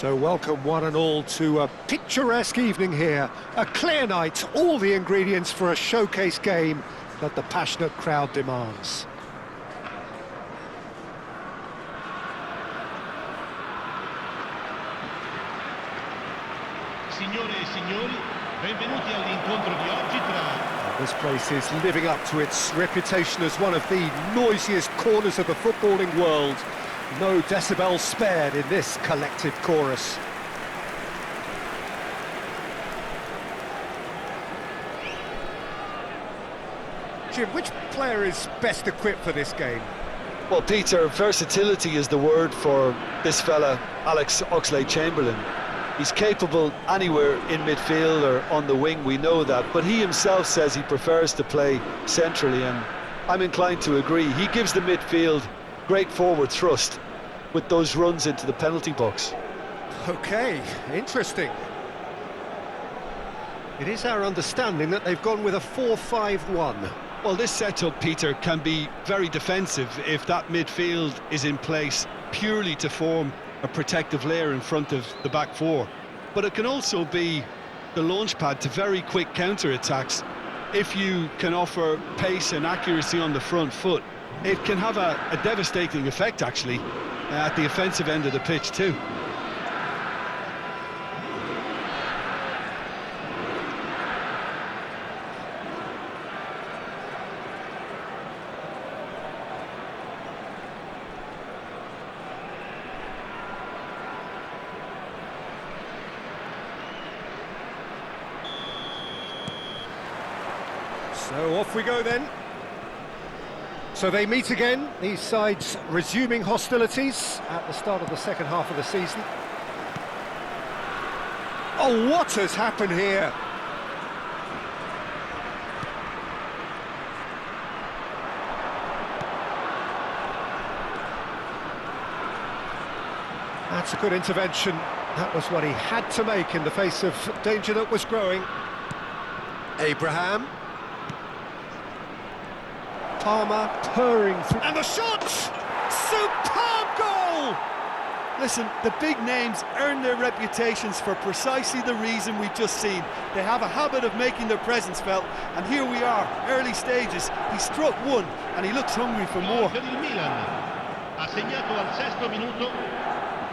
So welcome one and all to a picturesque evening here. A clear night, all the ingredients for a showcase game that the passionate crowd demands. Signore e signori, benvenuti all'incontro di oggi tra... This place is living up to its reputation as one of the noisiest corners of the footballing world. No decibels spared in this collective chorus. Jim, which player is best equipped for this game? Well, Peter, versatility is the word for this fella, Alex Oxlade-Chamberlain. He's capable anywhere in midfield or on the wing, we know that, but he himself says he prefers to play centrally, and I'm inclined to agree. He gives the midfield great forward thrust with those runs into the penalty box. Okay, interesting. It is our understanding that they've gone with a 4-5-1. Well, this setup, Peter, can be very defensive if that midfield is in place purely to form a protective layer in front of the back four. But it can also be the launch pad to very quick counter-attacks. If you can offer pace and accuracy on the front foot, it can have a devastating effect, actually, at the offensive end of the pitch too. So off we go then. So they meet again, these sides resuming hostilities at the start of the second half of the season. Oh, what has happened here? That's a good intervention. That was what he had to make in the face of danger that was growing. Abraham. Palmer purring through, and the shot! Superb goal! Listen, the big names earn their reputations for precisely the reason we've just seen. They have a habit of making their presence felt, and here we are, early stages. He struck one, and he looks hungry for more. Per il Milan, ha segnato al sesto minuto,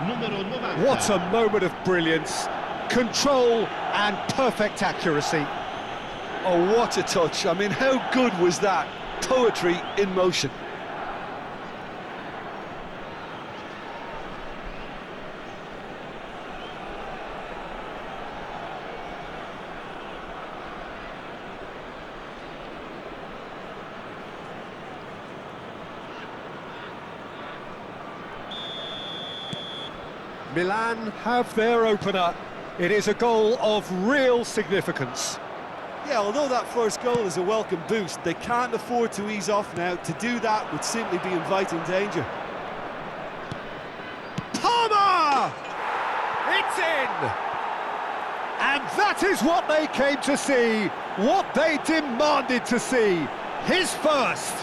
numero 90. What a moment of brilliance, control and perfect accuracy. Oh, what a touch. I mean, how good was that? Poetry in motion. Milan have their opener. It is a goal of real significance. Yeah, although that first goal is a welcome boost, they can't afford to ease off now. To do that would simply be inviting danger. Palmer! It's in! And that is what they came to see, what they demanded to see. His first.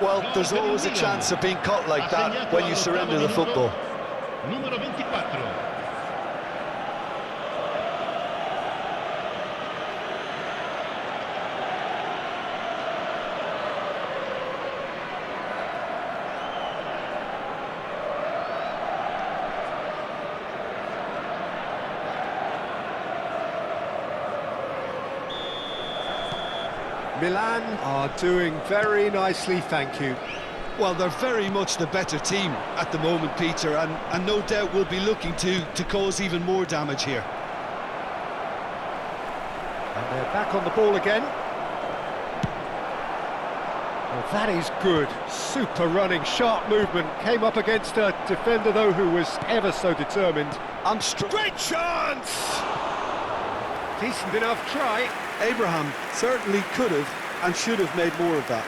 Well, there's always a chance of being caught like that when you surrender the football. Numero 24. Milan are doing very nicely, thank you. Well, they're very much the better team at the moment, Peter, and no doubt will be looking to cause even more damage here. And they're back on the ball again. Well, that is good. Super running, sharp movement. Came up against a defender, though, who was ever so determined. Great chance! Decent enough try. Abraham certainly could have and should have made more of that.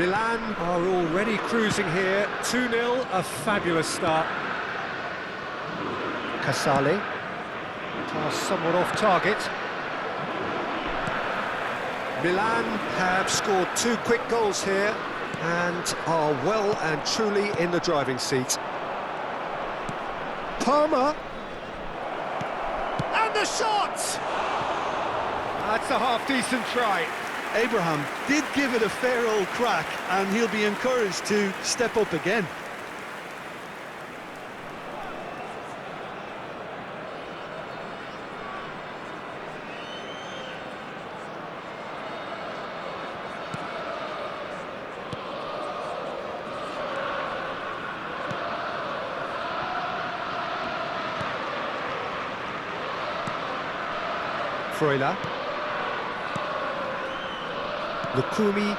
Milan are already cruising here. 2-0, a fabulous start. Casale. Pass somewhat off target. Milan have scored 2 quick goals here and are well and truly in the driving seat. Parma. And the shot! That's a half-decent try. Abraham did give it a fair old crack, and he'll be encouraged to step up again. Freuler. Lukumi.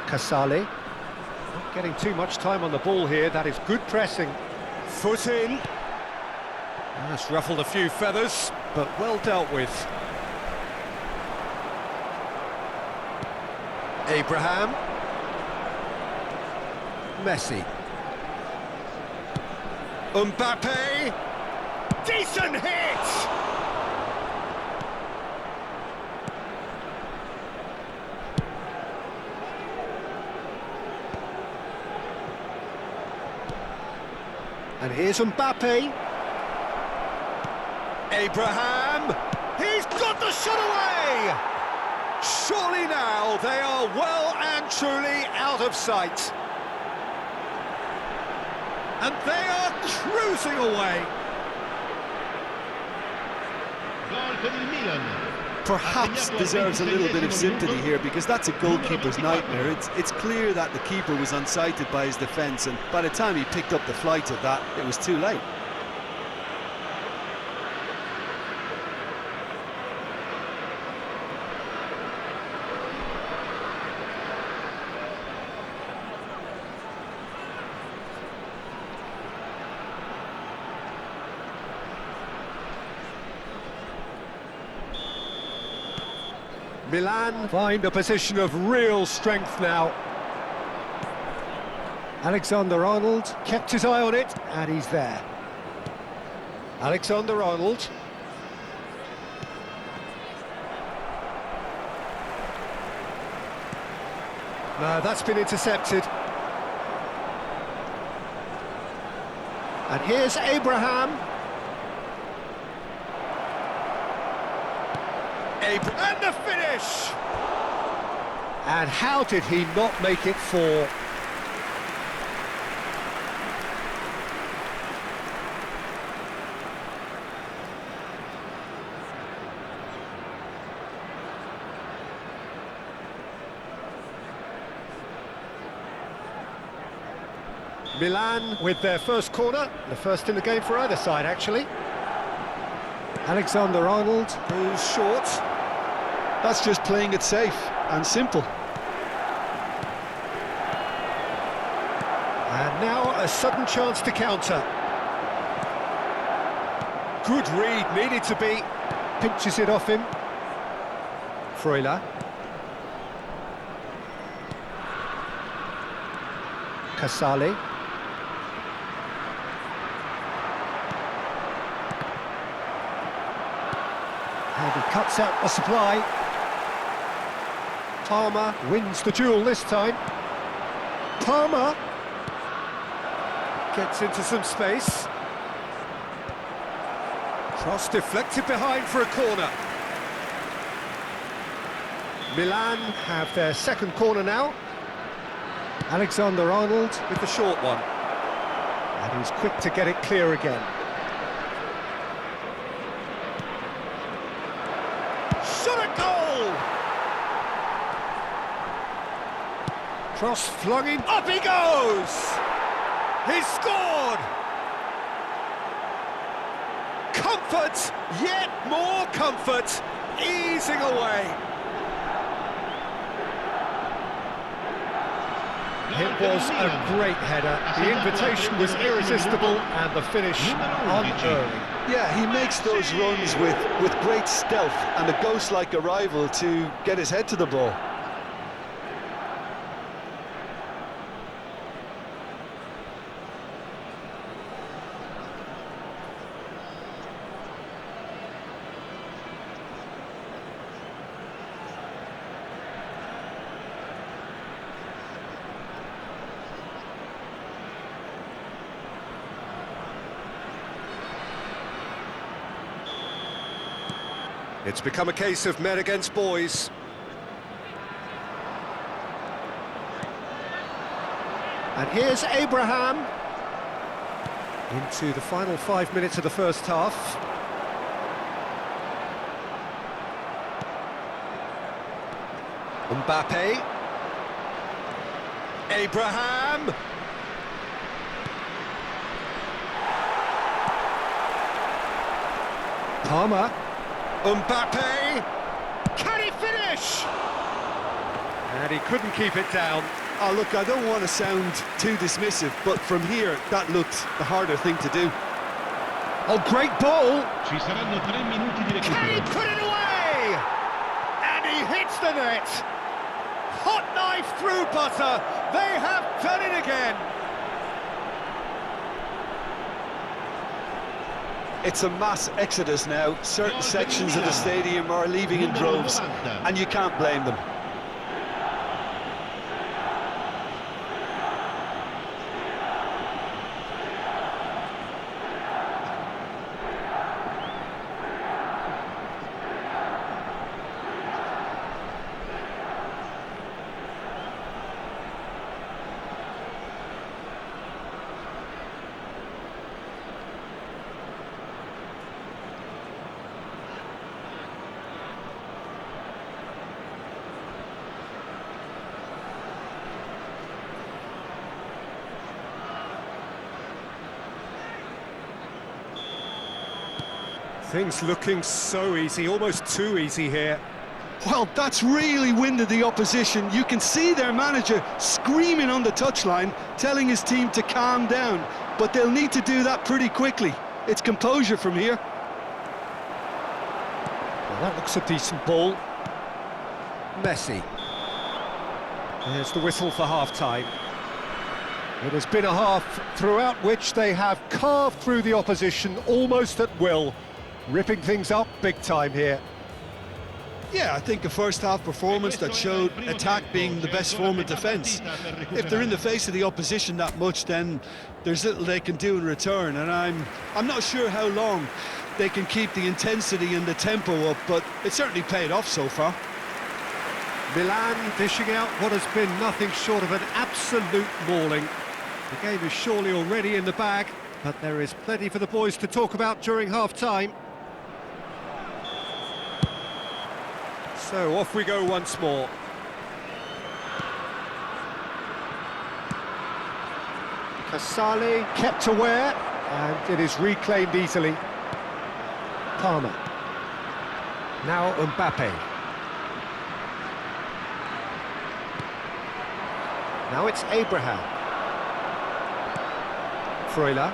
Casale. Not getting too much time on the ball here. That is good pressing. Foot in. That's ruffled a few feathers, but well dealt with. Abraham. Messi. Mbappe. Decent hit! And here's Mbappe. Abraham. He's got the shot away! Surely now they are well and truly out of sight. And they are cruising away. Gol per il Milan. Perhaps deserves a little bit of sympathy here, because that's a goalkeeper's nightmare. It's clear that the keeper was unsighted by his defence, and by the time he picked up the flight of that, it was too late. Milan find a position of real strength now. Alexander-Arnold kept his eye on it, and he's there. Alexander-Arnold. No, that's been intercepted. And here's Abraham. And the finish! And how did he not make it 4? Milan with their first corner, the first in the game for either side, actually. Alexander-Arnold goes short. That's just playing it safe and simple. And now a sudden chance to counter. Good read, needed to be. Pinches it off him. Freuler. Casale. And he cuts out the supply. Parma wins the duel this time. Parma gets into some space. Cross deflected behind for a corner. Milan have their second corner now. Alexander-Arnold with the short one. And he's quick to get it clear again. Shot at goal! Cross flung in, up he goes! He's scored! Comfort, yet more comfort, easing away. It was a great header, the invitation was irresistible and the finish unearned. Yeah, he makes those runs with great stealth and a ghost-like arrival to get his head to the ball. It's become a case of men against boys. And here's Abraham. Into the final 5 minutes of the first half. Mbappe. Abraham. Palmer. Mbappe, can he finish? And he couldn't keep it down. Oh, look, I don't want to sound too dismissive, but from here, that looked the harder thing to do. Oh, great ball. Ci saranno 3 minuti di Can he recupero. put it away? And he hits the net. Hot knife through butter. They have done it again. It's a mass exodus now. Certain sections of the stadium are leaving in droves, and you can't blame them. Things looking so easy, almost too easy here. Well, that's really winded the opposition. You can see their manager screaming on the touchline, telling his team to calm down, but they'll need to do that pretty quickly. It's composure from here. Well, that looks a decent ball. Messi. There's the whistle for half-time. It has been a half throughout which they have carved through the opposition almost at will, ripping things up big time here. Yeah, I think a first-half performance that showed attack being the best form of defence. If they're in the face of the opposition that much, then there's little they can do in return, and I'm not sure how long they can keep the intensity and the tempo up, but it certainly paid off so far. Milan dishing out what has been nothing short of an absolute mauling. The game is surely already in the bag, but there is plenty for the boys to talk about during half-time. So off we go once more. Casale kept aware, and it is reclaimed easily. Palmer. Now Mbappe. Now it's Abraham. Freuler.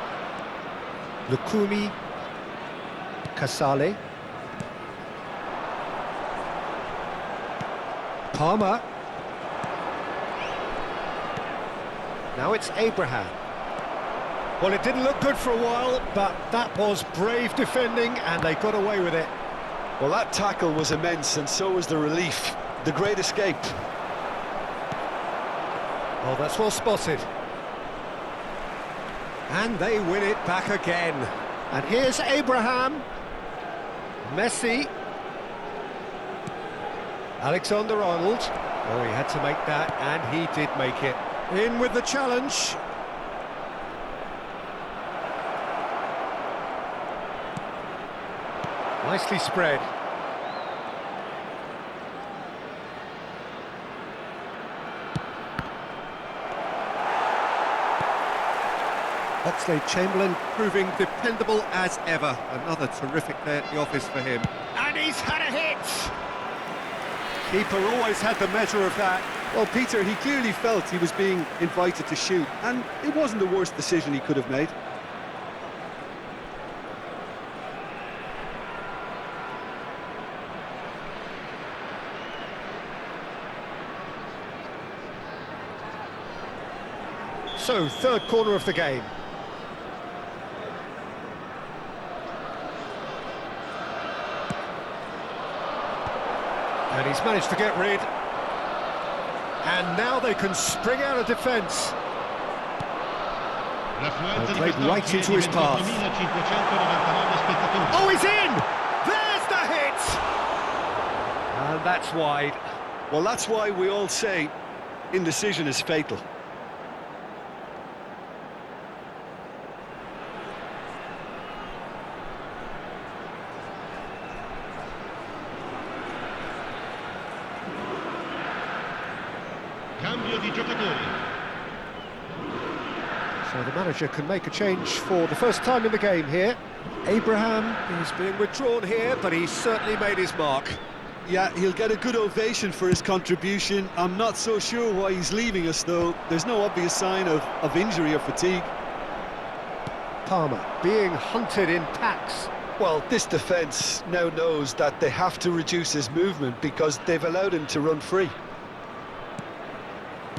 Lukumi. Casale. Palmer. Now it's Abraham. Well, it didn't look good for a while, but that was brave defending, and they got away with it. Well, that tackle was immense, and so was the relief. The great escape. Oh, that's well spotted. And they win it back again. And here's Abraham. Messi. Alexander-Arnold. Oh, he had to make that, and he did make it. In with the challenge. Nicely spread. Oxlade-Chamberlain proving dependable as ever. Another terrific day at the office for him. And he's had a hit! Keeper always had the measure of that. Well, Peter, he clearly felt he was being invited to shoot, and it wasn't the worst decision he could have made. So, third corner of the game. And he's managed to get rid. And now they can spring out of defence. Played right into his path. Oh, he's in! There's the hit! And that's wide. Well, that's why we all say indecision is fatal. Cambio di giocatori. So the manager can make a change for the first time in the game here. Abraham is being withdrawn here, but he's certainly made his mark. Yeah, he'll get a good ovation for his contribution. I'm not so sure why he's leaving us, though. There's no obvious sign of injury or fatigue. Palmer being hunted in packs. Well, this defence now knows that they have to reduce his movement because they've allowed him to run free.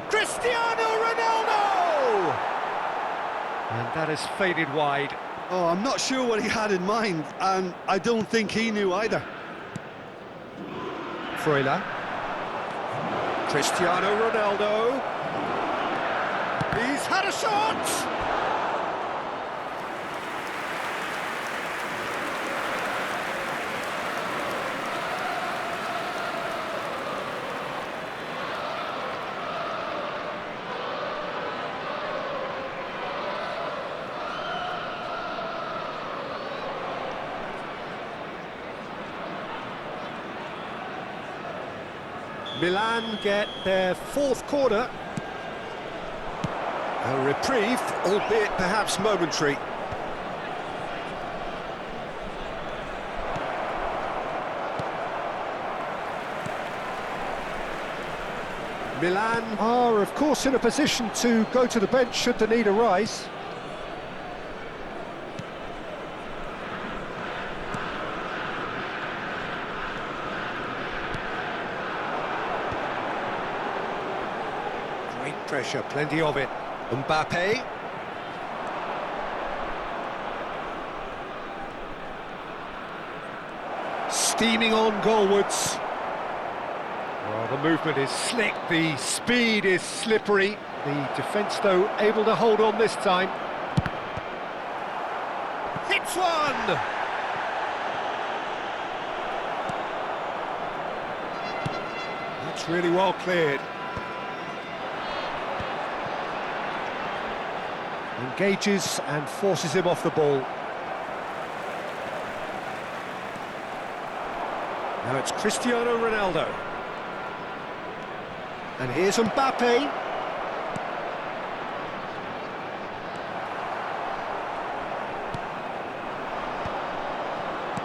Cristiano Ronaldo! And that has faded wide. Oh, I'm not sure what he had in mind, and I don't think he knew either. Freuler. Cristiano Ronaldo. He's had a shot! Milan get their fourth corner. A reprieve, albeit perhaps momentary. Milan are, of course, in a position to go to the bench should the need arise. Great pressure, plenty of it. Mbappe. Steaming on goalwards. Well, the movement is slick, the speed is slippery. The defence, though, able to hold on this time. Hits one! That's really well cleared. Engages and forces him off the ball. Now it's Cristiano Ronaldo. And here's Mbappe.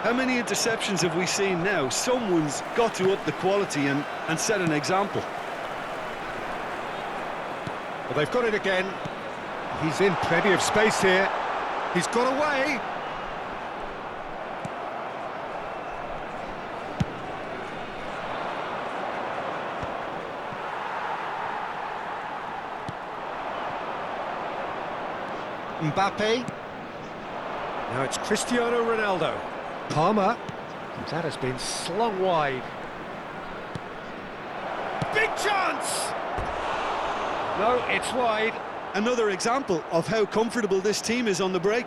How many interceptions have we seen now? Someone's got to up the quality and set an example. Well, they've got it again. He's in plenty of space here. He's got away. Mbappe. Now it's Cristiano Ronaldo. Palmer. That has been slung wide. Big chance! No, it's wide. Another example of how comfortable this team is on the break.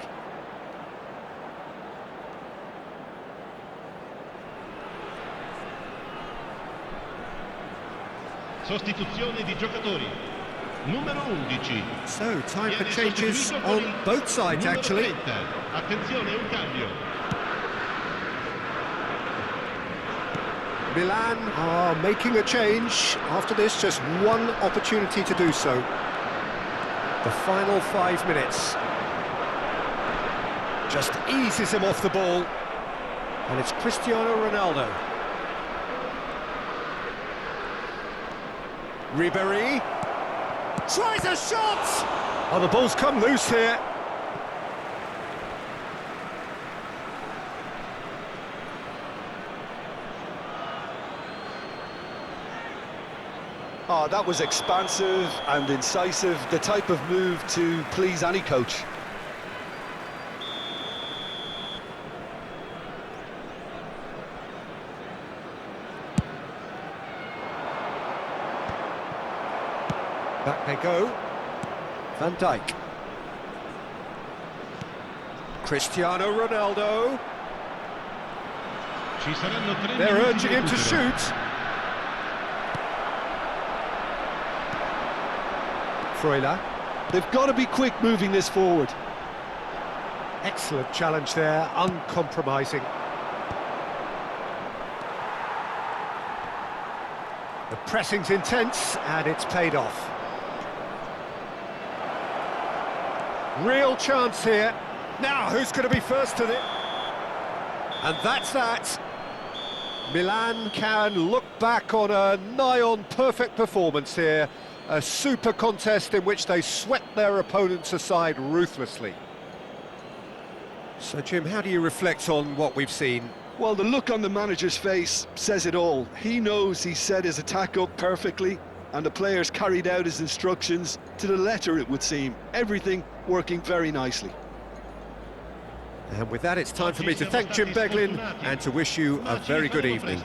Sostituzione di giocatori. Numero 11. So, time for Viene changes sostituito on con both sides, numero actually. 30. Attenzione, un cambio. Milan are making a change. After this, just one opportunity to do so. The final 5 minutes. Just eases him off the ball. And it's Cristiano Ronaldo. Ribéry. Tries a shot! Oh, the ball's come loose here. Oh, that was expansive and incisive, the type of move to please any coach. Back they go. Van Dijk. Cristiano Ronaldo. Ci saranno 3 They're minuti urging di him to recupero. shoot. Freuler. They've got to be quick moving this forward. Excellent challenge there, uncompromising. The pressing's intense, and it's paid off. Real chance here. Now, who's going to be first to the... And that's that. Milan can look back on a nigh-on perfect performance here. A super contest in which they swept their opponents aside ruthlessly. So, Jim, how do you reflect on what we've seen? Well, the look on the manager's face says it all. He knows he set his attack up perfectly, and the players carried out his instructions to the letter, it would seem. Everything working very nicely. And with that, it's time for me to thank Jim Beglin and to wish you a very good evening.